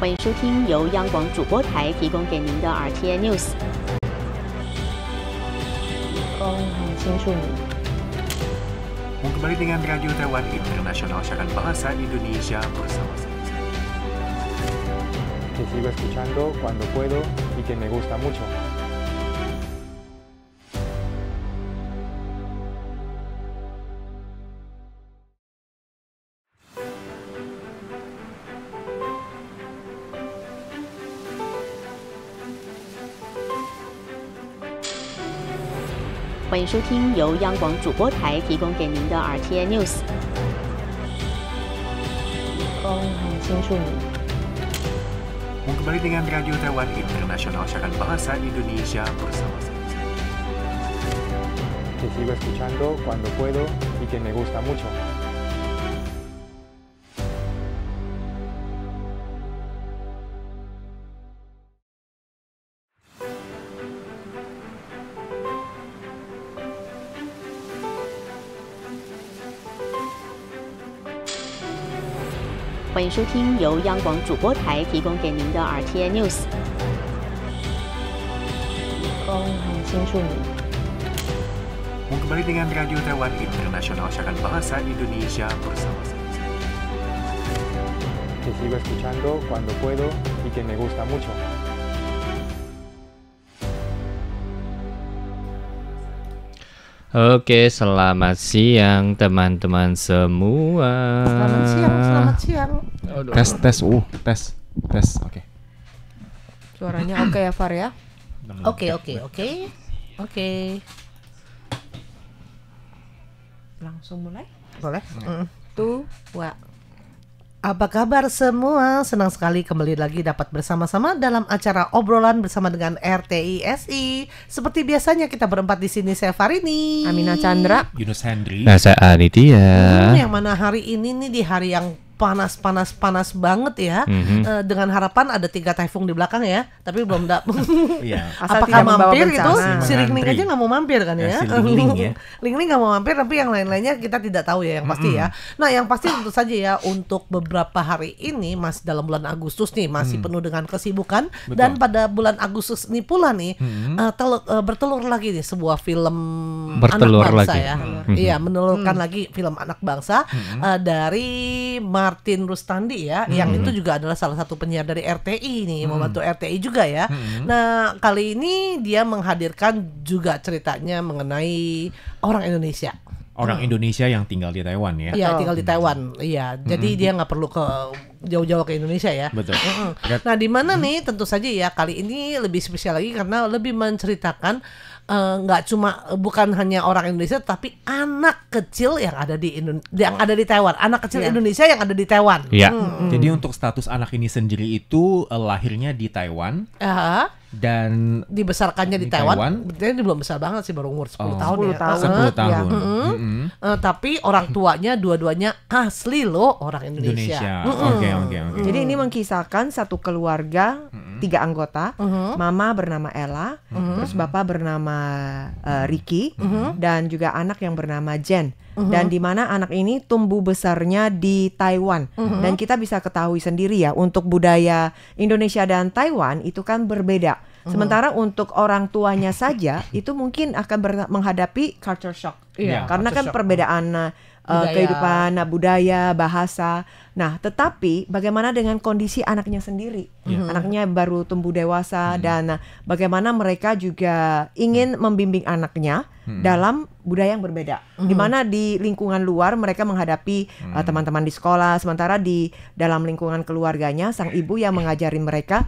欢迎收听由央广主播台提供给您的 RTI News。很清楚你。 Kembali dengan Radio Taiwan Internasional, siaran bahasa Indonesia bersama saya. Que sigo escuchando cuando puedo y que me gusta mucho.欢迎收听由央广主播台提供给您的 RTI News。很清楚你。 Kembali dengan Radio Taiwan Internasional, siaran bahasa Indonesia bersama saya. Que sigo escuchando cuando puedo y que me gusta mucho. .欢迎收听由央广主播台提供给您的 RTI News。很清楚你。 Kembali dengan Radio Taiwan Internasional, siaran bahasa Indonesia bersama saya. Que sigo escuchando cuando puedo y que me gusta mucho. Oke, selamat siang teman-teman semua. Selamat siang. Tes, tes. Oke. Suaranya oke ya, Far ya? Oke. Langsung mulai? Boleh? Tuh, wa. Apa kabar semua? Senang sekali kembali lagi dapat bersama-sama dalam acara obrolan bersama dengan RTI SI. Seperti biasanya kita berempat di sini, saya Farini, Amina Chandra, Yunus Hendri. Nah, saya Aditya. yang mana hari ini nih di hari yang panas banget ya. Dengan harapan ada 3 taifung di belakang ya, tapi belum dapet. Iya. Asal Apakah tidak membawa mampir bencana. itu? Masih Si Ling Ling mengantri. aja nggak mau mampir kan ya? Si Ling Ling ya. Ling Ling nggak mau mampir, tapi yang lain-lainnya kita tidak tahu ya yang pasti ya. Nah yang pasti tentu saja ya untuk beberapa hari ini masih dalam bulan Agustus nih masih penuh dengan kesibukan. Dan pada bulan Agustus ini pula nih bertelur lagi nih sebuah film Bertelur anak bangsa lagi. ya. Iya menelurkan lagi film anak bangsa dari Martin Rustandi ya, yang itu juga adalah salah satu penyiar dari RTI nih, membantu RTI juga ya. Nah, kali ini dia menghadirkan juga ceritanya mengenai orang Indonesia. Orang Indonesia yang tinggal di Taiwan ya. Iya, tinggal di Taiwan. Iya, jadi dia nggak perlu ke jauh-jauh ke Indonesia ya. Betul. Nah, di mana nih? Tentu saja ya kali ini lebih spesial lagi karena lebih menceritakan nggak cuma bukan hanya orang Indonesia tapi anak kecil yang ada di Taiwan, anak kecil Indonesia yang ada di Taiwan. Iya. Jadi untuk status anak ini sendiri itu lahirnya di Taiwan dan Dibesarkannya di Taiwan. Berarti dia belum besar banget sih, baru umur 10 tahun ya. 10 tahun. Tapi orang tuanya dua-duanya asli loh orang Indonesia. Oke. Jadi ini mengkisahkan satu keluarga, 3 anggota. Mama bernama Ella, terus bapak bernama Ricky, dan juga anak yang bernama Jen. Dan di mana anak ini tumbuh besarnya di Taiwan. Dan kita bisa ketahui sendiri ya, untuk budaya Indonesia dan Taiwan itu kan berbeda. Sementara untuk orang tuanya saja itu mungkin akan menghadapi culture shock. Iya, Karena kan culture shock. perbedaan kehidupan, budaya, bahasa. Nah, tetapi bagaimana dengan kondisi anaknya sendiri? Anaknya baru tumbuh dewasa dan bagaimana mereka juga ingin membimbing anaknya dalam budaya yang berbeda. Di mana di lingkungan luar mereka menghadapi teman-teman di sekolah, sementara di dalam lingkungan keluarganya sang ibu yang mengajari mereka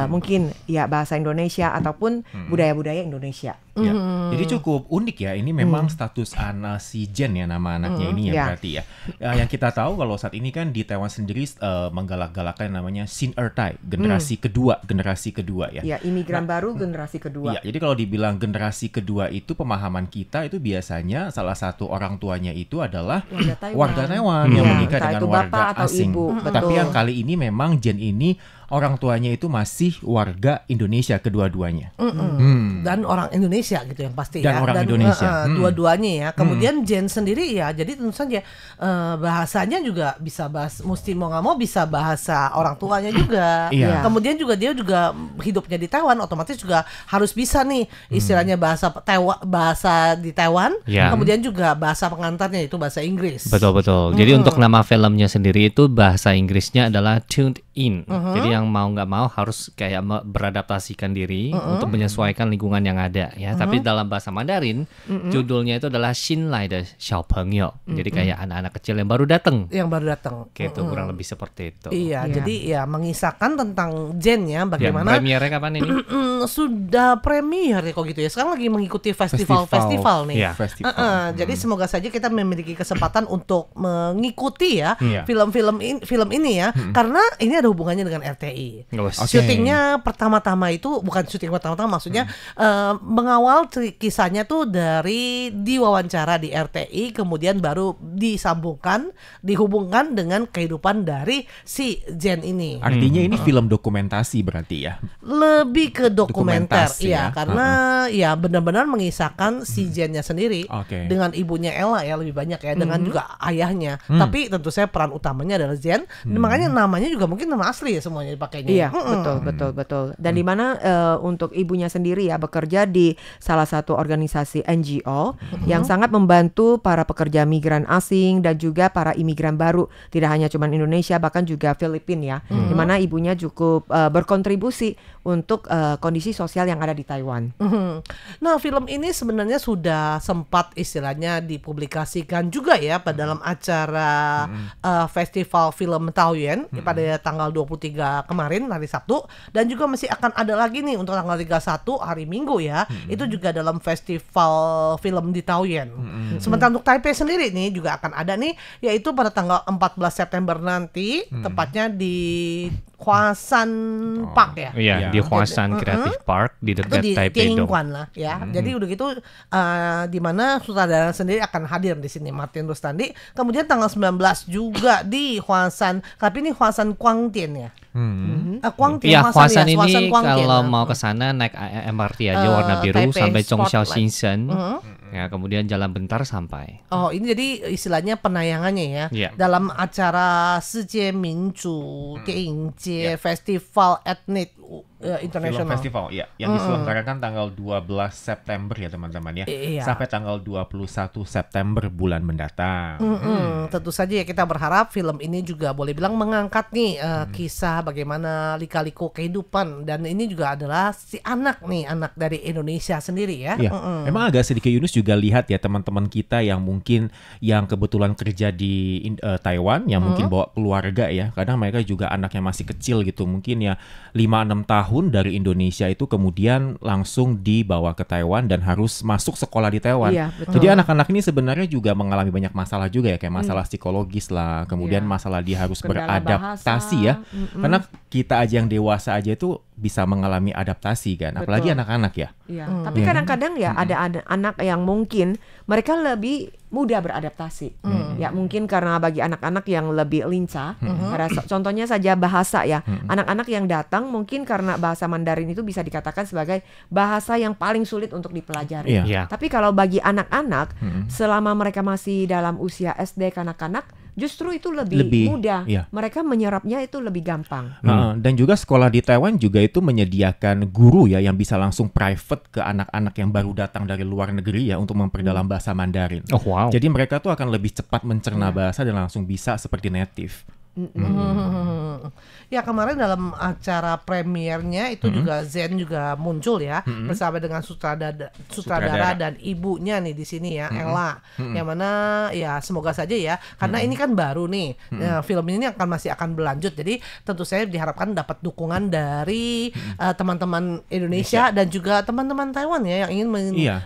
mungkin ya bahasa Indonesia ataupun budaya-budaya Indonesia. Ya. Jadi cukup unik ya. Ini memang status anak si Jen ya, nama anaknya ini ya berarti ya. Yang kita tahu kalau saat ini kan di Taiwan sendiri menggalak-galakkan namanya Sin Ertai, generasi kedua ya. Ya, imigran baru generasi kedua. Iya, jadi kalau dibilang generasi kedua itu pemahaman kita itu biasanya salah satu orang tuanya itu adalah warga Taiwan yang menikah entah dengan itu warga bapak atau asing. ibu, Tapi betul. yang kali ini memang Jen ini orang tuanya itu masih warga Indonesia kedua-duanya. Dan orang Indonesia Indonesia gitu yang pasti Dan ya. orang Indonesia. Dua-duanya ya. Kemudian Jen sendiri ya, jadi tentu saja bahasanya juga bisa mesti mau nggak mau bisa bahasa orang tuanya juga. Iya. Kemudian juga dia juga hidupnya di Taiwan, otomatis juga harus bisa nih istilahnya bahasa di Taiwan. Ya. Kemudian juga bahasa pengantarnya itu bahasa Inggris. Betul. Jadi untuk nama filmnya sendiri itu bahasa Inggrisnya adalah Tuned In. Jadi yang mau nggak mau harus kayak beradaptasikan diri untuk menyesuaikan lingkungan yang ada ya. Tapi dalam bahasa Mandarin judulnya itu adalah Xinlai de Xiaopengyou. Jadi kayak anak-anak kecil yang baru datang. Yang baru datang. Gitu kurang lebih seperti itu. Iya, jadi ya mengisahkan tentang Jen ya, bagaimana premiernya kapan ini? Sudah premier ya kok gitu ya. Sekarang lagi mengikuti festival nih. Iya. Jadi semoga saja kita memiliki kesempatan untuk mengikuti ya film ini ya, karena ini ada hubungannya dengan RTI. Syutingnya pertama-tama itu bukan syuting pertama-tama, maksudnya mengawal kisahnya tuh dari diwawancara di RTI, kemudian baru dihubungkan dengan kehidupan dari si Jen ini. Artinya ini film dokumentasi berarti ya? Lebih ke dokumenter, ya? Karena ya benar-benar mengisahkan si Jennya sendiri dengan ibunya Ella ya lebih banyak ya, dengan juga ayahnya. Tapi tentu saya peran utamanya adalah Jen, makanya namanya juga mungkin nama asli ya semuanya dipakainya. Iya, betul. Dan di mana untuk ibunya sendiri ya bekerja di salah satu organisasi NGO yang sangat membantu para pekerja migran asing dan juga para imigran baru, tidak hanya cuma Indonesia bahkan juga Filipina ya, di mana ibunya cukup berkontribusi untuk kondisi sosial yang ada di Taiwan. Nah, film ini sebenarnya sudah sempat istilahnya dipublikasikan juga ya pada dalam acara Festival Film Taoyuan pada tanggal 23 kemarin hari Sabtu, dan juga masih akan ada lagi nih untuk tanggal 31 hari Minggu ya. Itu juga dalam Festival Film di Taoyuan. Sementara untuk Taipei sendiri nih juga akan ada nih, yaitu pada tanggal 14 September nanti, tepatnya di Huashan Park ya. Iya, di Huashan Creative Park di dekat Taipei Dong. Lah ya. Jadi udah gitu di mana sutradara sendiri akan hadir di sini, Martin Rustandi. Kemudian tanggal 19 juga di Huashan, tapi ini Huashan Guangdian ya. Guangdian, Iya, Huashan ini Huashan Guangdian, kalau mau ke sana naik MRT aja warna biru Taipei sampai Zhongxiao Spotlight. Xinsen. Ya, kemudian jalan bentar sampai. Oh, ini jadi istilahnya penayangannya ya. Iya. Dalam acara Sijie Minju Diangjie Festival Etnik Film Internasional. festival ya, yang diselenggarakan tanggal 12 September ya teman-teman ya, Iya. sampai tanggal 21 September bulan mendatang. Tentu saja ya kita berharap film ini juga boleh bilang mengangkat nih kisah bagaimana lika-liku kehidupan, dan ini juga adalah si anak dari Indonesia sendiri ya. Ya, emang agak sedikit Yunus juga lihat ya teman-teman kita yang mungkin yang kebetulan kerja di Taiwan, yang mungkin bawa keluarga ya, kadang mereka juga anaknya masih kecil gitu, mungkin ya 5-6 tahun dari Indonesia itu kemudian langsung dibawa ke Taiwan dan harus masuk sekolah di Taiwan. Iya, betul. Jadi anak-anak ini sebenarnya juga mengalami banyak masalah juga ya, kayak masalah psikologis lah, kemudian masalah dia harus Kendala beradaptasi bahasa. ya. Karena kita aja yang dewasa aja itu bisa mengalami adaptasi kan, apalagi anak-anak ya. Iya. Tapi kadang-kadang ya ada anak yang mungkin mereka lebih mudah beradaptasi. Ya mungkin karena bagi anak-anak yang lebih lincah, contohnya saja bahasa ya. Anak-anak yang datang mungkin karena bahasa Mandarin itu bisa dikatakan sebagai bahasa yang paling sulit untuk dipelajari. Iya. Tapi kalau bagi anak-anak selama mereka masih dalam usia SD kanak-kanak, justru itu lebih mudah. Iya. Mereka menyerapnya itu lebih gampang. Dan juga sekolah di Taiwan juga itu menyediakan guru ya yang bisa langsung private ke anak-anak yang baru datang dari luar negeri ya untuk memperdalam bahasa Mandarin. Oh, wow. Jadi mereka tuh akan lebih cepat mencerna bahasa dan langsung bisa seperti native. Ya, kemarin dalam acara premiernya itu juga Zen juga muncul ya bersama dengan sutradara dan ibunya nih di sini ya, Ella. Yang mana ya semoga saja ya, karena ini kan baru nih. Film ini masih akan berlanjut. Jadi tentu saya diharapkan dapat dukungan dari teman-teman Indonesia dan juga teman-teman Taiwan ya yang ingin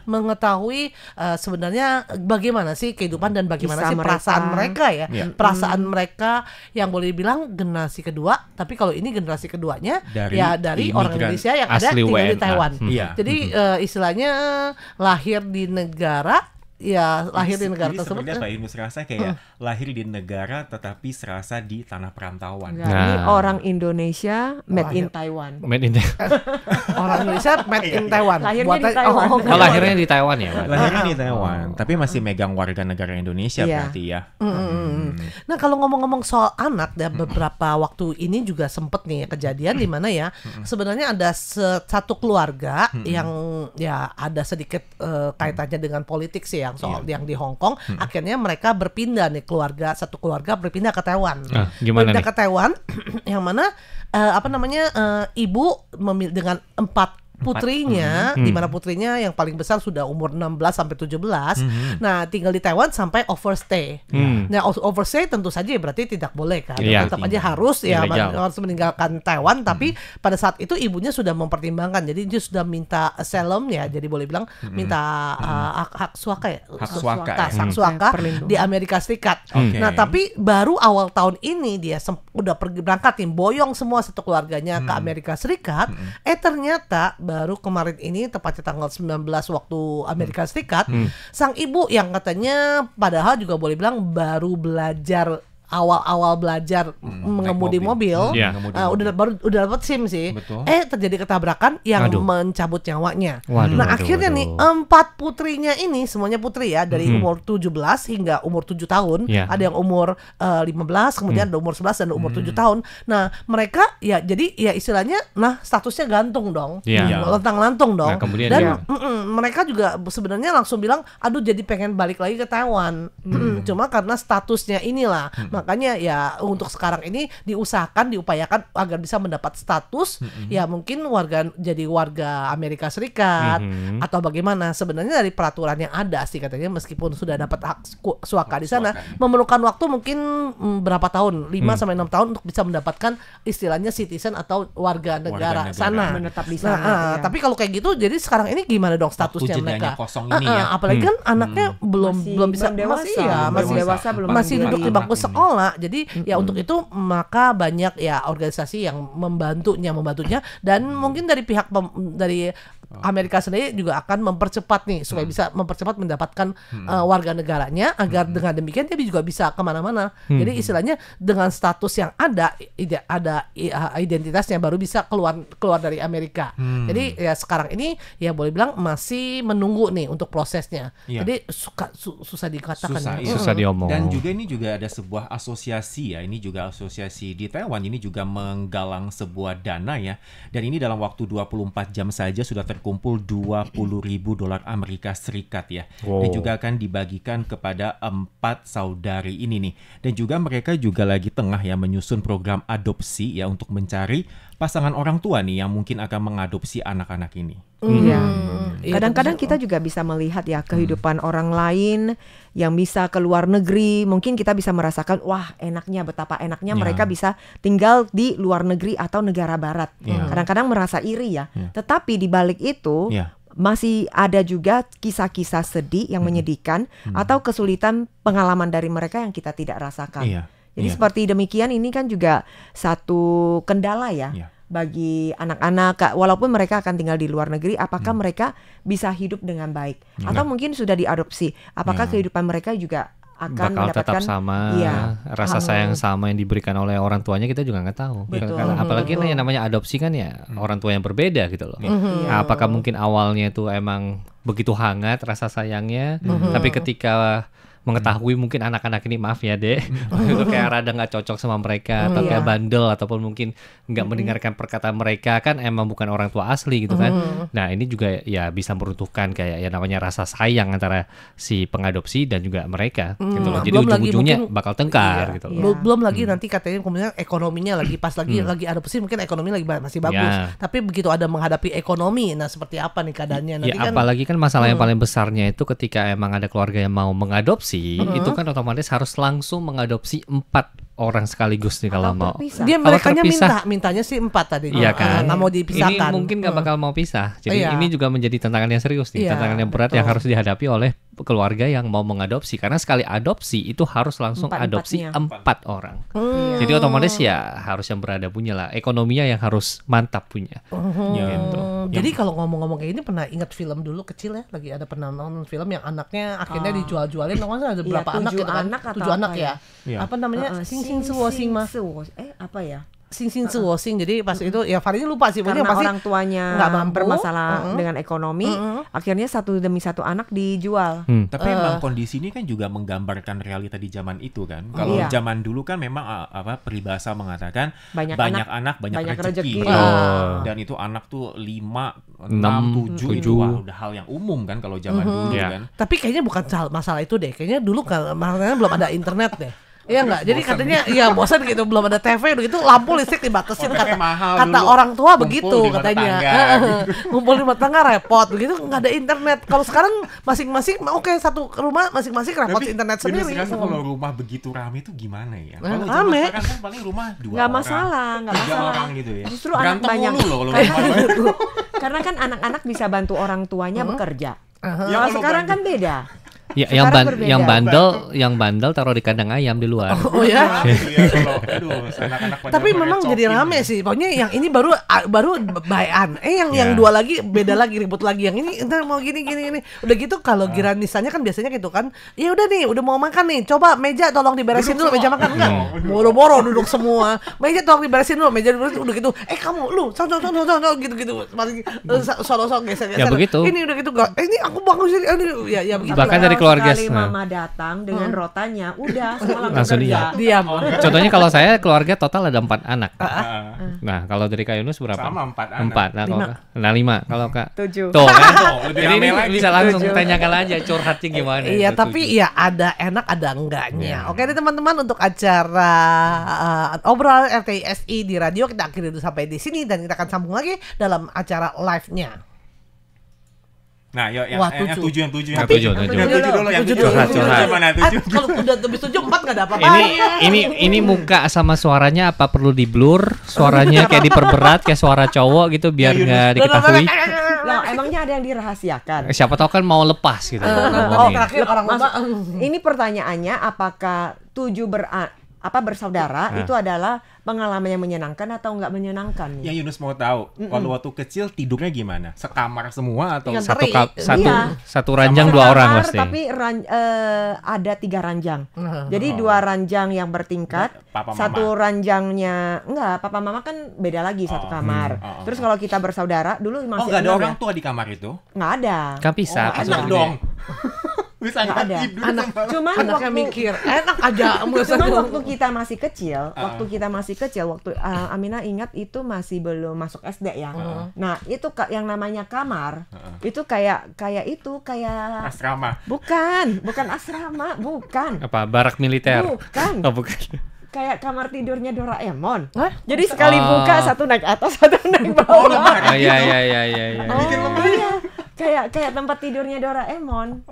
mengetahui sebenarnya bagaimana sih kehidupan dan bagaimana Kisah sih perasaan mereka ya. Perasaan mereka yang boleh dibilang generasi kedua, tapi kalau ini generasi keduanya dari orang Indonesia yang ada tinggal di Taiwan. Jadi istilahnya lahir di negara ya lahir di negara jadi tersebut. Sebenarnya Pak Ilmu serasa kayak lahir di negara tetapi serasa di tanah perantauan. Enggak, ini orang Indonesia made in Taiwan. Made in Orang Indonesia made in Taiwan. Lahirnya di Taiwan. lahirnya di Taiwan ya, Pak? Lahirnya di Taiwan, tapi masih megang warga negara Indonesia berarti ya. Nah, kalau ngomong-ngomong soal anak, beberapa waktu ini juga sempet nih kejadian di mana ya sebenarnya ada satu keluarga yang ya ada sedikit kaitannya dengan politik sih yang soal yang di Hong Kong. Akhirnya mereka berpindah nih, satu keluarga berpindah ke Taiwan. Gimana Berpindah nih? ke Taiwan yang mana ibu dengan 4 putrinya, di mana putrinya yang paling besar sudah umur 16 sampai 17. Nah, tinggal di Taiwan sampai overstay. Nah, overstay tentu saja berarti tidak boleh kan. Tetap aja harus harus meninggalkan Taiwan, tapi pada saat itu ibunya sudah mempertimbangkan. Jadi dia sudah minta asylum ya, jadi boleh bilang minta hak suaka ya. Hak suaka di Amerika Serikat. Nah, tapi baru awal tahun ini dia udah pergi berangkat nih, boyong semua satu keluarganya ke Amerika Serikat. Ternyata baru kemarin ini tepatnya tanggal 19 waktu Amerika Serikat, sang ibu yang katanya padahal juga boleh bilang baru belajar awal-awal belajar mengemudi mobil, udah dapat SIM sih. Betul. Terjadi ketabrakan yang mencabut nyawanya. Akhirnya nih 4 putrinya ini semuanya putri ya, dari umur 17 hingga umur 7 tahun. Ada yang umur 15, kemudian ada umur 11 dan umur 7 tahun. Nah, mereka ya jadi ya istilahnya statusnya gantung dong. Lantang-lantung dong. Nah, kemudian mereka juga sebenarnya langsung bilang, aduh jadi pengen balik lagi ke Taiwan. Cuma karena statusnya inilah. Makanya ya untuk sekarang ini diupayakan agar bisa mendapat status ya mungkin jadi warga Amerika Serikat atau bagaimana. Sebenarnya dari peraturan yang ada sih katanya meskipun sudah dapat hak suaka di sana memerlukan waktu mungkin berapa tahun, 5 sampai 6 tahun untuk bisa mendapatkan istilahnya citizen atau warga negara sana. Menetap di sana. Tapi kalau kayak gitu jadi sekarang ini gimana dong statusnya mereka? Kosong ini ya. Apalagi kan anaknya belum bisa masih duduk di bangku sekolah. Jadi ya untuk itu maka banyak ya organisasi yang membantunya dan mungkin dari pihak dari Amerika sendiri juga akan mempercepat nih supaya bisa mempercepat mendapatkan warga negaranya agar dengan demikian dia juga bisa kemana-mana. Jadi istilahnya dengan status yang ada identitasnya baru bisa keluar dari Amerika. Jadi ya sekarang ini ya boleh bilang masih menunggu nih untuk prosesnya. Jadi susah dikatakan, susah diomong. Dan juga ini juga ada sebuah asosiasi ya, ini juga asosiasi di Taiwan ini juga menggalang sebuah dana ya, dan ini dalam waktu 24 jam saja sudah terkumpul $20,000 Amerika Serikat ya. Dan juga akan dibagikan kepada 4 saudari ini nih. Dan juga mereka juga lagi tengah ya menyusun program adopsi ya untuk mencari pasangan orang tua nih yang mungkin akan mengadopsi anak-anak ini. Kadang-kadang kita juga bisa melihat ya kehidupan orang lain yang bisa ke luar negeri. Mungkin kita bisa merasakan wah betapa enaknya mereka bisa tinggal di luar negeri atau negara barat. Kadang-kadang merasa iri ya. Tetapi di balik itu masih ada juga kisah-kisah sedih yang menyedihkan atau kesulitan pengalaman dari mereka yang kita tidak rasakan. Jadi seperti demikian, ini kan juga satu kendala ya bagi anak-anak, walaupun mereka akan tinggal di luar negeri, apakah mereka bisa hidup dengan baik atau mungkin sudah diadopsi, apakah kehidupan mereka juga akan bakal mendapatkan tetap sama rasa sayang sama yang diberikan oleh orang tuanya, kita juga nggak tahu. Apalagi yang namanya adopsi kan ya orang tua yang berbeda gitu loh. Apakah mungkin awalnya itu emang begitu hangat rasa sayangnya, tapi ketika mengetahui mungkin anak-anak ini maaf ya dek itu kayak rada nggak cocok sama mereka atau kayak bandel ataupun mungkin nggak mendengarkan perkataan mereka, kan emang bukan orang tua asli gitu kan. Nah ini juga ya bisa meruntuhkan kayak ya namanya rasa sayang antara si pengadopsi dan juga mereka gitu loh. Jadi ujung-ujungnya bakal tengkar gitu loh. Belum lagi nanti katanya kemudian ekonominya lagi pas lagi adopsi mungkin ekonomi lagi masih bagus, tapi begitu ada menghadapi ekonomi, nah seperti apa nih keadaannya nanti kan. Apalagi kan masalah yang paling besarnya itu ketika emang ada keluarga yang mau mengadopsi, itu kan otomatis harus langsung mengadopsi 4 orang sekaligus nih kalau mau. Dia mintanya sih 4 tadi. Iya kan. Nggak mau dipisahkan. Ini mungkin nggak bakal mau pisah. Jadi ini juga menjadi tantangan yang serius nih, tantangan yang berat yang harus dihadapi oleh keluarga yang mau mengadopsi, karena sekali adopsi itu harus langsung adopsi 4 orang. Jadi otomatis ya harus yang berada punya lah, ekonominya yang harus mantap punya. Gitu. Jadi kalau ngomong-ngomong kayak ini, pernah ingat film dulu kecil ya, lagi ada pernah nonton film yang anaknya akhirnya dijual-jualin, ada berapa anak gitu kan? 7 anak ya. Apa namanya? Sing Suo Sing Ma. Apa ya? Sing Suo Sing. Jadi pas itu ya Farinya lupa sih, karena pasti orang tuanya nggak mampu, bermasalah dengan ekonomi, akhirnya satu demi satu anak dijual. Tapi memang kondisi ini kan juga menggambarkan realita di zaman itu kan. Kalau zaman dulu kan memang peribahasa mengatakan banyak anak banyak rezeki. Dan itu anak tuh 5, 6, 7 itu udah hal yang umum kan kalau zaman dulu kan. Tapi kayaknya bukan masalah itu deh. Kayaknya dulu kan belum ada internet deh. Iya enggak, jadi katanya ya bosan gitu, belum ada TV gitu, lampu listrik dibatasin, kata orang tua begitu katanya. Ngumpul di rumah tangga repot begitu, nggak ada internet. Kalau sekarang masing-masing satu rumah masing-masing repot internet sendiri. Kalau rumah begitu ramai itu gimana ya? Kalau rame kan paling rumah 2 nggak masalah orang gitu ya. Justru anak banyak loh, karena kan anak-anak bisa bantu orang tuanya bekerja. Kalau sekarang kan beda. Ya, yang bandel taruh di kandang ayam di luar. Oh ya. Anak-anak tapi memang jadi rame sih. Pokoknya yang ini baru bayan. Yang dua lagi beda lagi, ribut lagi. Yang ini entar mau gini. Udah gitu kalau giranisanya kan biasanya gitu kan. Ya udah nih, udah mau makan nih. Coba meja tolong diberesin dulu, meja makan enggak. Boro-boro duduk semua. Meja tolong diberesin dulu, meja udah gitu. Kamu lu, gitu-gitu. Solo-solo geser. Ya begitu. Ini udah gitu enggak. Ini aku bangun sini. Ya begitu. Bahkan dari keluarga sekali mama datang dengan rotanya, udah semua langsung diam. Contohnya kalau saya keluarga total ada 4 anak. Nah, kalau dari Kak Yunus berapa? Sama 4 anak. 4. Nah, 5. Kalau Kak 7. Tuh kan. Jadi ini bisa langsung tanyakan aja curhatnya gimana. Iya, tapi ya ada enak ada enggaknya. Oke deh teman-teman, untuk acara obrolan RTI di radio kita akhiri dulu sampai di sini, dan kita akan sambung lagi dalam acara live-nya. Nah, yang 7 dulu. Yang 7 curhat. Kalau udah lebih 7, 4 nggak ada apa-apa. Ini muka sama suaranya apa perlu di blur? Suaranya kayak diperberat kayak suara cowok gitu biar nggak diketahui. Nah, emangnya ada yang dirahasiakan? Siapa tahu kan mau lepas gitu. Terakhir orang ini pertanyaannya, apakah 7 bersaudara itu adalah pengalaman yang menyenangkan atau enggak menyenangkan? Yang Yunus mau tahu, waktu kecil tidurnya gimana? Sekamar semua atau satu ranjang 2 orang pasti? Tapi ada 3 ranjang. Jadi 2 ranjang yang bertingkat, satu ranjangnya enggak, papa mama kan beda lagi satu kamar. Terus kalau kita bersaudara dulu masih enggak ada orang tua di kamar itu? Enggak ada. Kan bisa. Enak dong. Bisa nggak ada. Cuman anaknya mikir enak aja. Cuman waktu kita masih kecil, waktu Aminah ingat itu masih belum masuk SD ya. Nah itu yang namanya kamar, itu kayak asrama. Bukan asrama, bukan. Apa, barak militer? Bukan. Oh, bukan. Kayak kamar tidurnya Doraemon. Jadi sekali buka satu naik atas, satu naik bawah. Iya. Bikin lemari. Kayak tempat tidurnya Doraemon.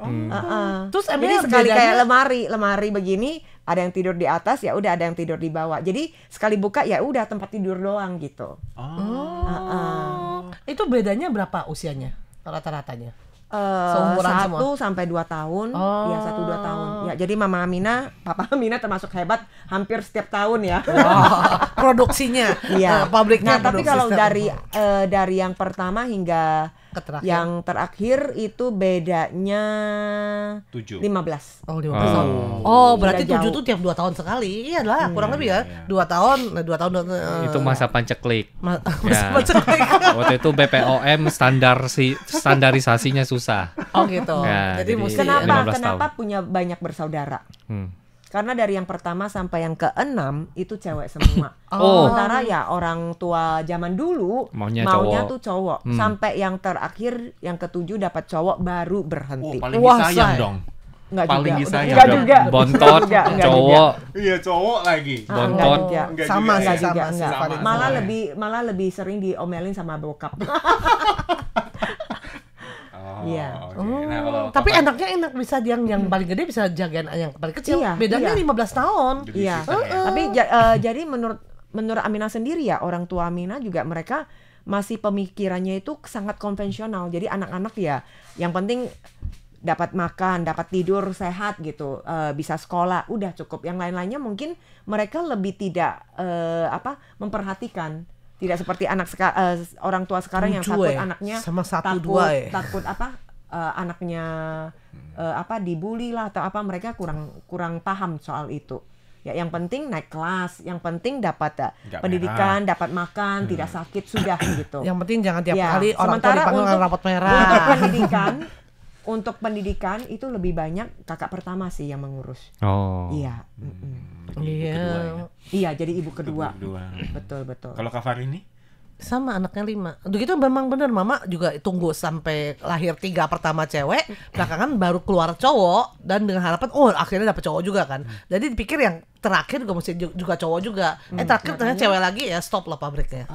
Terus jadi sekali kayak lemari begini, ada yang tidur di atas, ya udah ada yang tidur di bawah. Jadi sekali buka ya udah tempat tidur doang gitu. Itu bedanya berapa usianya rata-ratanya? 1 sampai 2 tahun. Ya 1-2 tahun. Ya jadi Papa Aminah termasuk hebat, hampir setiap tahun ya. Produksinya. Iya. Pabriknya. Nah, tapi kalau dari yang pertama hingga yang terakhir itu bedanya 15. Oh, 15 tahun. Oh, berarti 7 tuh tiap 2 tahun sekali. Iya lah, kurang lebih ya. 2 tahun. Itu masa panceklik. Panceklik. Waktu itu BPOM standarisasinya susah. Oh gitu. Ya, jadi kenapa punya banyak bersaudara? Karena dari yang pertama sampai yang ke-6 itu cewek semua. Sementara ya orang tua zaman dulu maunya tuh cowok. Sampai yang terakhir yang ke-7 dapat cowok baru berhenti. Paling disayang dong. Paling disayang. Enggak juga. Bontot, cowok. Iya, cowok lagi. Bontot. Sama. Malah lebih sering diomelin sama bokap. Iya. Nah, tapi anaknya enak, bisa yang paling gede bisa jagain yang paling kecil. Bedanya 15 tahun. Iya. Tapi jadi menurut Aminah sendiri ya, orang tua Aminah juga mereka masih pemikirannya itu sangat konvensional. Jadi anak-anak ya yang penting dapat makan, dapat tidur sehat gitu, bisa sekolah, udah cukup. Yang lain-lainnya mungkin mereka lebih tidak memperhatikan. Tidak seperti orang tua sekarang yang takut anaknya sama takut anaknya dibully lah atau apa, mereka kurang paham soal itu. Ya, yang penting naik kelas, yang penting dapat pendidikan, dapat makan, tidak sakit, sudah gitu. Yang penting jangan tiap kali orang tua dipanggil dengan rapot merah. Untuk pendidikan itu lebih banyak kakak pertama sih yang mengurus. Oh. Iya. Iya. Iya, jadi ibu kedua. Betul. Kalau Kak Far ini? Sama anaknya 5. Begitu memang benar, mama juga tunggu sampai lahir 3 pertama cewek, belakangan baru keluar cowok, dan dengan harapan akhirnya dapet cowok juga kan. Jadi dipikir yang terakhir juga mesti juga cowok juga. Terakhir ternyata cewek lagi, ya stop lah pabriknya.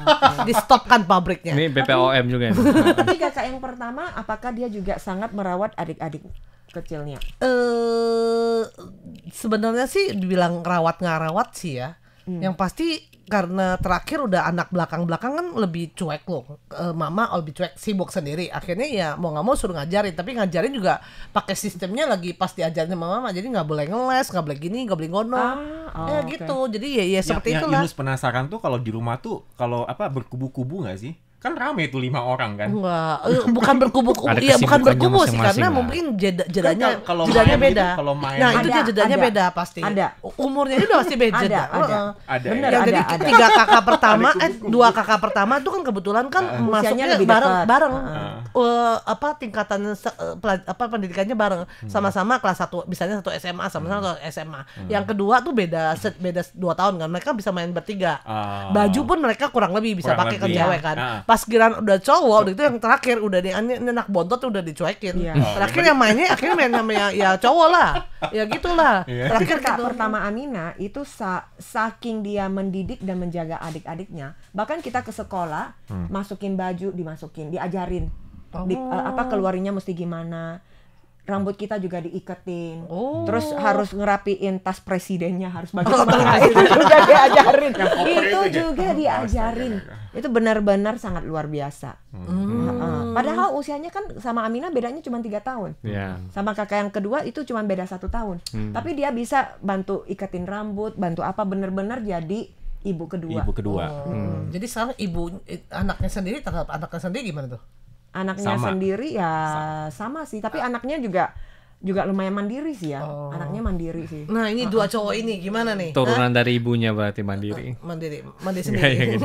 Di stopkan pabriknya. Ini BPOM juga ya. Tapi kakak yang pertama, apakah dia juga sangat merawat adik-adik kecilnya? Sebenarnya sih dibilang rawat nggak rawat sih ya. Yang pasti karena terakhir udah anak belakang kan lebih cuek loh. Mama lebih cuek, sibuk sendiri. Akhirnya ya mau nggak mau suruh ngajarin, tapi ngajarin juga pakai sistemnya lagi pas diajarin sama mama. Jadi nggak boleh ngeles, nggak boleh gini, nggak boleh ngono. Gitu. Jadi ya seperti itulah. Yang Yunus penasaran tuh kalau di rumah tuh kalau berkubu-kubu nggak sih? Kan rame tuh 5 orang kan? Enggak, bukan berkubu-kubu. Iya, bukan berkubu sih, karena mungkin jedanya beda. Kalau main nah, itu jedanya beda pasti. Ada. Umurnya itu pasti beda. Ada. Bener, Ya, jadi 3 kakak pertama, 2 kakak pertama itu kan kebetulan kan masuknya bareng. Tingkatan pendidikannya bareng. Sama-sama kelas 1, misalnya satu SMA, sama-sama satu SMA. Yang kedua tuh beda 2 tahun kan. Mereka bisa main bertiga. Baju pun mereka kurang lebih bisa pakai ke cewek kan. Pas giran udah cowok, itu yang terakhir udah anak bontot udah dicuekin. Terakhir yang mainnya akhirnya main sama ya cowok lah. Ya gitulah. Terakhir kak pertama Amina itu saking dia mendidik dan menjaga adik-adiknya, bahkan kita ke sekolah masukin baju diajarin keluarinya mesti gimana. Rambut kita juga diiketin, terus harus ngerapiin tas presidennya harus bagaimana, itu juga diajarin. Itu juga diajarin. Itu benar-benar sangat luar biasa. Padahal usianya kan sama Amina bedanya cuma 3 tahun. Sama kakak yang kedua itu cuma beda 1 tahun. Tapi dia bisa bantu iketin rambut, bantu apa, benar-benar jadi ibu kedua. Jadi sekarang anaknya sendiri terhadap anaknya sendiri gimana tuh? Anaknya sendiri ya sama sih, tapi anaknya juga lumayan mandiri sih ya. Anaknya mandiri sih. Nah, ini 2 cowok ini gimana nih? Turunan dari ibunya berarti mandiri. Mandi sendiri.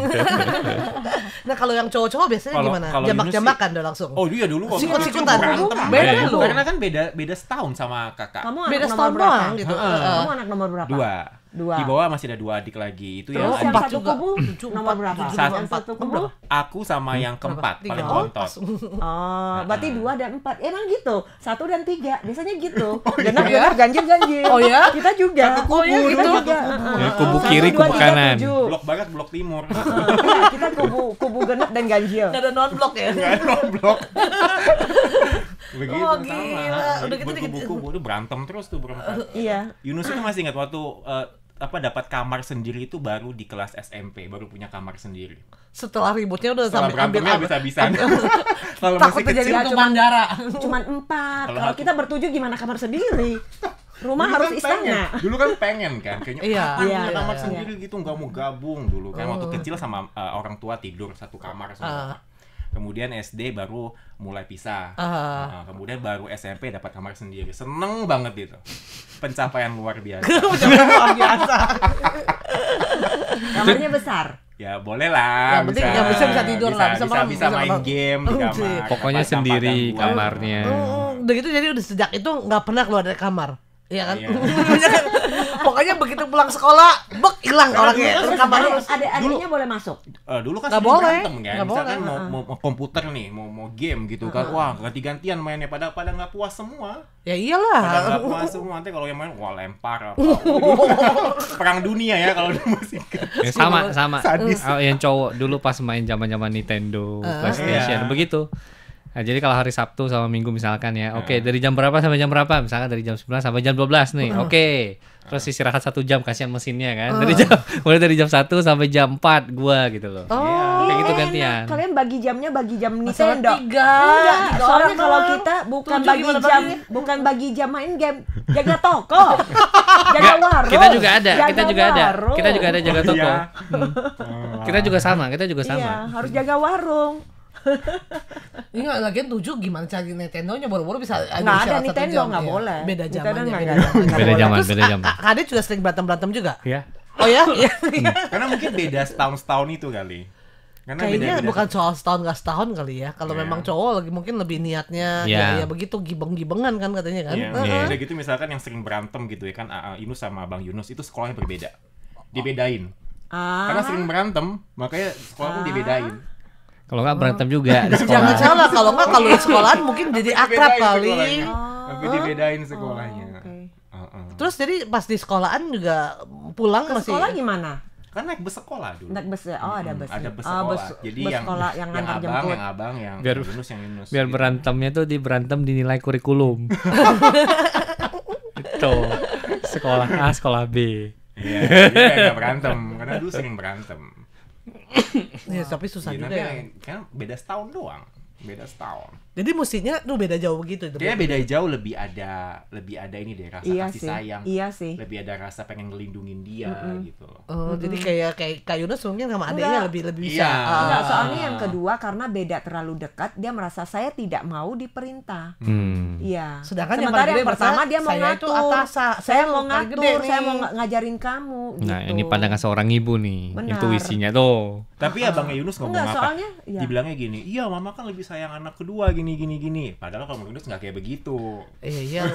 Nah, kalau yang cowok-cowok biasanya gimana? Jambak-jambakan udah langsung. Oh iya, dulu sikut-sikutan. Beda loh. Karena kan beda setahun sama kakak. Kamu beda anak setahun nomor berapa? doang gitu. Kamu anak nomor berapa? 2. Di bawah masih ada 2 adik lagi. Itu terus yang satu kubu nomor berapa? Satu kubu. Aku sama yang keempat paling bontot. Berarti 2 dan 4. Emang gitu. 1 dan 3 biasanya gitu. Genap ganjil. Oh ya? Kita juga. Kita juga. Kubu kiri, kubu kanan. Blok barat, blok timur. Kita kubu genap dan ganjil. Nggak ada non-blok ya? Nggak ada non-blok. Begitu sama. Gila. Udah gitu Kubu-kubu itu berantem terus tuh berempat. Iya. Yunus itu masih ingat waktu dapat kamar sendiri itu baru di kelas SMP, baru punya kamar sendiri. Setelah ributnya udah sampai berantemnya habis-habisan. Kalau Takut masih kecil terjadi bandara. Cuman 4. Kalau kita bertujuh gimana kamar sendiri? Rumah harus istana. Dulu kan pengen kan, kayaknya iya, kamar sendiri gitu, nggak mau gabung dulu kan. Waktu kecil sama orang tua tidur satu kamar sama. Kemudian SD baru mulai pisah. Kemudian baru SMP dapat kamar sendiri. Seneng banget itu. Pencapaian luar biasa. Kamarnya besar. Ya boleh lah. Yang penting yang bisa tidur lah. Bisa main game di kamar. Pokoknya sendiri kamarnya. Udah gitu jadi udah sejak itu nggak pernah keluar dari kamar. Iya kan? Pokoknya begitu pulang sekolah, hilang orangnya. Adiknya boleh masuk. Dulu kan nggak sering boleh. berantem kan. Misalkan mau komputer nih, mau game gitu kan. Wah, ganti-gantian mainnya pada nggak puas semua. Ya iyalah. Pada nggak puas semua. Nanti kalau yang main lempar apa. Perang dunia ya kalau di musik. Sama. Yang cowok dulu pas main zaman-zaman Nintendo, PlayStation begitu. Nah, jadi kalau hari Sabtu sama Minggu misalkan ya, oke, dari jam berapa sampai jam berapa? Misalkan dari jam 9 sampai jam 12 nih, oke. Terus istirahat 1 jam, kasihan mesinnya kan. Mulai dari jam 1 sampai jam 4 gua gitu loh. Kayak gitu gantian. Kalian bagi jamnya bagi jam Masalah Nintendo. 3. Enggak, soalnya orang kalau mah. kita bukan 7 bagi gimana jam, baginya? bukan bagi jam main game, jaga toko, jaga warung. Kita juga ada, jaga kita juga ada. warung. Kita juga ada jaga toko. Iya. Kita juga sama, kita juga Iya, sama. harus jaga warung. Ini nggak lagian 7 gimana cari Nintendo-nya boro-boro bisa Nggak ada istirahat 1 Nintendo, jam, nggak iya. boleh. Beda Nintendo zamannya. nggak Beda ada. zaman. Beda zaman, Terus beda zaman. Kade juga sering berantem juga. Ya. Oh ya? Iya. Karena mungkin beda setahun itu kali. Karena Kayaknya beda-beda. bukan soal setahun nggak setahun kali ya. Kalau Iya. memang cowok lagi mungkin lebih niatnya Iya. ya begitu gibeng-gibengan kan katanya kan. Iya, Iya. udah gitu misalkan yang sering berantem gitu ya kan, Inus sama Abang Yunus itu sekolahnya berbeda. Dibedain. Karena sering berantem, makanya sekolah pun dibedain. Kalau nggak berantem juga di Jangan sekolah. salah kalau nggak kalau di sekolahan mungkin jadi akrab Dibedain kali. sekolahnya. Tapi dibedain sekolahnya. Oke. Terus jadi pas di sekolahan juga pulang Ke masih sekolah gimana? Kan naik bus sekolah dulu. Naik bus ya? Oh, ada bus. Ada bus Oh, sekolah. Jadi bus yang sekolah yang antar abang, jemput. yang abang, yang Biar- Yunus, yang Yunus. Biar gitu. berantemnya tuh berantem dinilai kurikulum. Itu sekolah A, sekolah B. Iya, jadi kayak nggak berantem. Karena dulu sering berantem. ya, tapi susah Iya, juga tapi ya. kan beda setahun doang. Beda setahun. Jadi mestinya tuh beda jauh begitu itu. Dia beda jauh, lebih ada ini deh, rasa Iya kasih sih. sayang. Iya sih. Lebih ada rasa pengen ngelindungin dia gitu loh. Oh, jadi kayak Kak Yunus mungkin sama adiknya Enggak. lebih bisa. Iya. Enggak, soalnya yang kedua karena beda terlalu dekat, dia merasa saya tidak mau diperintah. Iya. Sedangkan yang Sementara paling yang gede pertama merasa dia mau saya itu ngatur. atasan, Saya saya mau paling gede ngatur, saya nih. mau ngajarin kamu. Nah, gitu. ini pandangan seorang ibu nih. Benar. Intuisinya tuh. Tapi abangnya Yunus ngomong Enggak, apa? soalnya, iya. Dibilangnya gini, iya mama kan lebih sayang anak kedua gini. Padahal kalau Yunus nggak kayak begitu. Iya.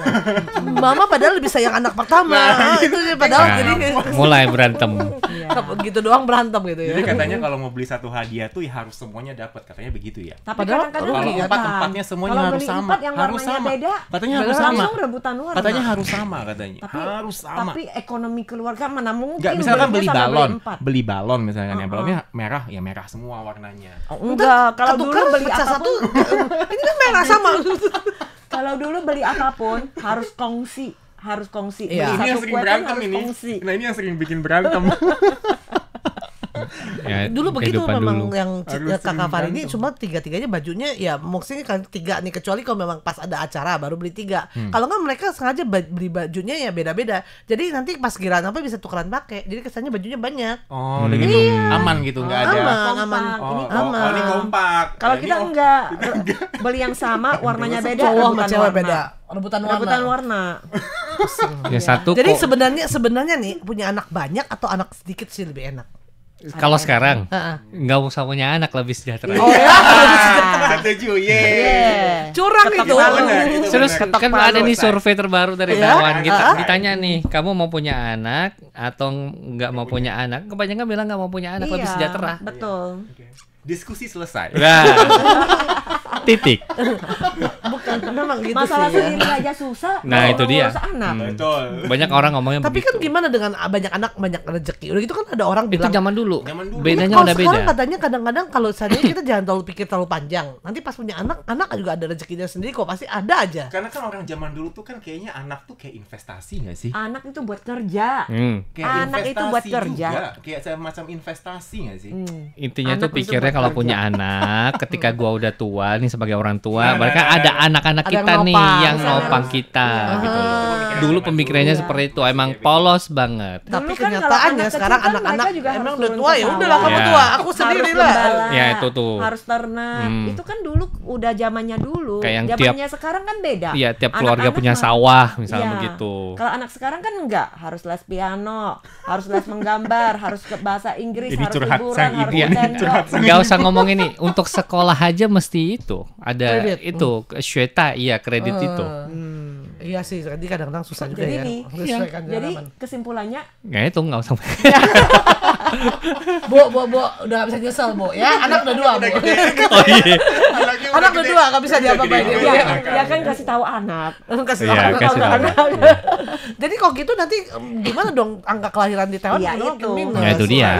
Mama padahal lebih sayang anak pertama. Itu sih Nah, padahal jadi mulai berantem. Iya. gitu doang berantem gitu ya. Jadi katanya kalau mau beli satu hadiah tuh ya harus semuanya dapat, katanya begitu ya. Tapi Padahal kadang-kadang Kalau kelihatan. empat-empatnya semuanya Kalau harus beli sama. empat yang Harus warnanya sama. beda, Katanya harus sama. langsung rebutan warna. Katanya harus sama katanya. Tapi, harus sama. Tapi ekonomi keluarga mana mungkin? Enggak, misalkan belinya beli sampai balon, empat. beli balon misalkan ya, balonnya merah, ya merah semua warnanya. Oh, enggak, kalau dulu Ketukar beli pecah apapun, ini kan merah sama. kalau dulu beli apapun harus kongsi, harus kongsi. Iya. Beli Ini yang satu sering kue pun berantem harus ini. kongsi. Nah, ini yang sering bikin berantem. Ya, Dulu begitu kehidupan memang dulu. yang Harus kakak sering Farini berantem. cuma tiga-tiganya bajunya ya maksudnya kan 3 nih, kecuali kalau memang pas ada acara baru beli 3. Kalau nggak mereka sengaja beli bajunya ya beda-beda. Jadi nanti pas giliran apa bisa tukeran pakai. Jadi kesannya bajunya banyak. Oh, udah gitu. Aman gitu, enggak ada. Aman. Oh, Ini oh, ini kompak. Kalau Ini kita enggak beli yang sama, warnanya beda, Cowok sama rebutan cewek warna. beda. Rebutan warna. Rebutan warna. Ya satu Jadi kok. sebenarnya nih punya anak banyak atau anak sedikit sih lebih enak. Kalau sekarang Heeh. nggak usah punya anak lebih sejahtera. Oh ya. setuju, Iya. Curang Ketok itu. palu. Benar, itu Terus benar. kan ada nih survei terbaru dari Iya? Taiwan. Ditanya nih, kamu mau punya anak atau nggak mau punya anak? Kebanyakan bilang nggak mau punya anak, lebih Iya, sejahtera. betul. Diskusi selesai. Nah, titik. Bukan memang gitu Masalah sih ya. sendiri aja susah. Nah, kalau itu dia. ngurus anak. Betul. Banyak orang ngomongnya Tapi begitu. kan gimana dengan banyak anak banyak rezeki? Udah gitu kan ada orang Itu bilang zaman dulu. Zaman dulu. Bedanya kalau udah sekarang beda. katanya kadang-kadang kalau seandainya kita jangan terlalu pikir terlalu panjang. Nanti pas punya anak juga ada rezekinya sendiri kok, pasti ada aja. Karena kan orang zaman dulu tuh kan kayaknya anak tuh kayak investasi nggak sih? Anak itu buat kerja. Kayak Anak itu buat investasi kerja. juga. Kayak semacam investasi nggak sih? Intinya Anak tuh itu pikirnya buat kalau kerja. punya anak, ketika gua udah tua nih sebagai orang tua, Nah, mereka nah, ada nah. anak-anak Ada kita yang nih nopang, yang misalnya. nopang kita gitu loh. Dulu pemikirannya seperti itu, emang polos banget. Tapi Dulu kan kenyataannya kalau anak sekarang kecil kan anak-anak mereka juga emang harus udah turun tua ke ya sawah. udahlah kamu Ya. tua, aku sendiri Harus lah. gembala, Ya, itu tuh. harus ternak. Hmm. Itu kan dulu udah zamannya dulu. Kayak yang Zamannya sekarang kan beda. Iya, tiap keluarga Anak-anak punya mah- sawah misalnya Iya. begitu. Kalau anak sekarang kan enggak, harus les piano, harus les menggambar, harus ke bahasa Inggris, Ini harus curhat liburan, sang harus ibu. Iya. Nintendo. Nggak usah ngomong ini, untuk sekolah aja mesti itu. Ada Kredit. itu, Shweta, iya kredit itu. Iya sih, jadi kadang-kadang susah juga Jadi ya. nih, menyesuaikan jadi zaman. kesimpulannya Nggak itu nggak usah. Bu, udah gak bisa nyesel, Bu. Ya, anak udah 2, Bu. Oh iya. Anaknya Anak udah 2 nggak bisa diapa-apain. Ya kan kasih tahu anak. Kasih Iya, kasih tahu anak. Jadi kok gitu nanti gimana dong angka kelahiran di Taiwan? Iya, makin itu. minus. Ya, itu dia.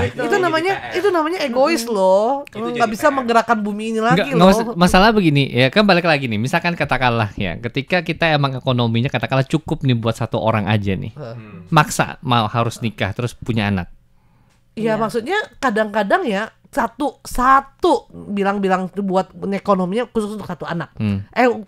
Itu namanya egois loh. Nggak bisa menggerakkan bumi ini lagi loh. Masalah begini ya, kan balik lagi nih. Misalkan katakanlah ya, ketika kita emang ekonominya katakanlah cukup nih buat 1 orang aja nih, maksa mau harus nikah terus punya anak. Iya, maksudnya kadang-kadang ya satu bilang buat ekonominya khusus untuk 1 anak.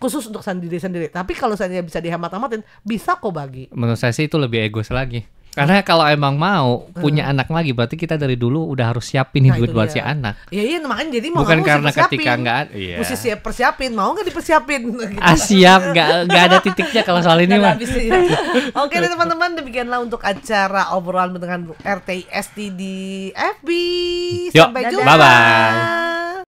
Khusus untuk sendiri. Tapi kalau saya bisa dihemat-hematin, bisa kok bagi. Menurut saya sih itu lebih egois lagi. Karena kalau emang mau punya anak lagi, berarti kita dari dulu udah harus siapin duit buat si anak. Iya, makanya jadi mau bukan karena persiapin. ketika nggak ada. Iya. Mesti siap persiapin, mau nggak dipersiapin? Gitu. Siap, nggak ada titiknya kalau soal ini mah. Oke deh teman-teman, demikianlah untuk acara obrolan dengan RTI SD di FB. Yuk, Sampai jumpa. bye-bye.